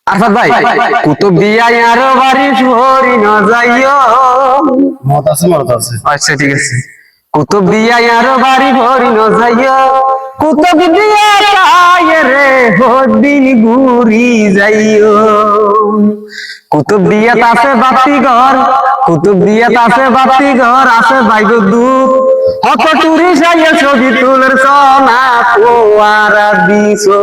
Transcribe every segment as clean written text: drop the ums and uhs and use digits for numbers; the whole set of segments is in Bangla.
আরফাত ভাই কুতুব দিয়া আর বাড়ি ভরি না যাইও মত আছে আচ্ছা ঠিক আছে কুতুব দিয়া আর বাড়ি ভরি না যাইও কুতুব দিয়া তাই রে হদিন ঘুরি যাইও কুতুব দিয়া আছে বাতি ঘর কুতুব দিয়া আছে বাতি ঘর আছে বাইগ দুধ হত টুরি যাইয়া ছবি তুলের সোনা পোয়ারা দিছো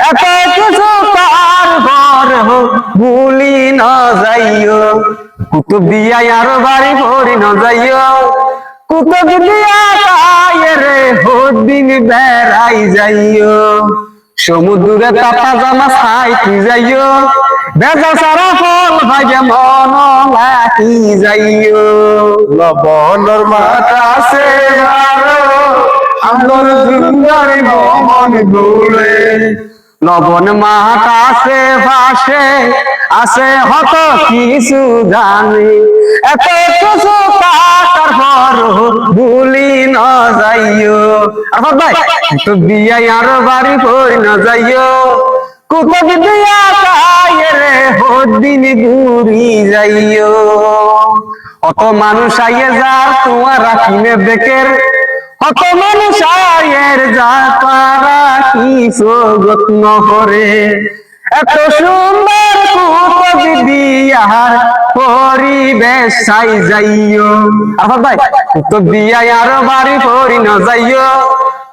এত কিছু তার ঘর ভুলি না যাইও কুতুব দিয়া আর বাড়ি ভরি না যাইও কুতুব দিয়া তাই রে হদিন বেড়াই যাইও সমুদ্রে তাপা জামা খাইতে যাইও বেজা সারা ফল ভাগে মন লাকি যাইও লবণর মাথা আছে আমর সুন্দর মন গোলে লবণ মাঠ আছে পাশে আছে হত কিছু জানি এত কিছু টাকার পর ভুলি না যাইও আর ভাই তো বিয়া আর বাড়ি ভরি না যাইও কুতুব দিয়া তাই রে হদিন ঘুরি যাইও অত মানুষ আইয়ে যার তোমার রাখিনে বেকের অত মানুষ আয়ের যা তারা কি যত্ন করে এত সুন্দর কুতুব দিয়ার পরিবেশ চাই যাইও আরফাত ভাই কুতুব দিয়া আর বাড়ি ভরি না যাইও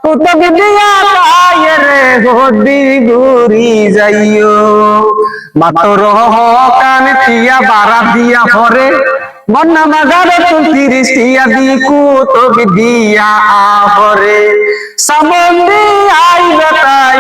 কুতুব দিয়া তাই রে হদি ঘুরি যাইও মাতর কান তিয়া বারা দিয়া পরে মন্না মাগারে 30 টিয়া দি কুতুব দিয়া আহরে সামন্দি আইবা তাই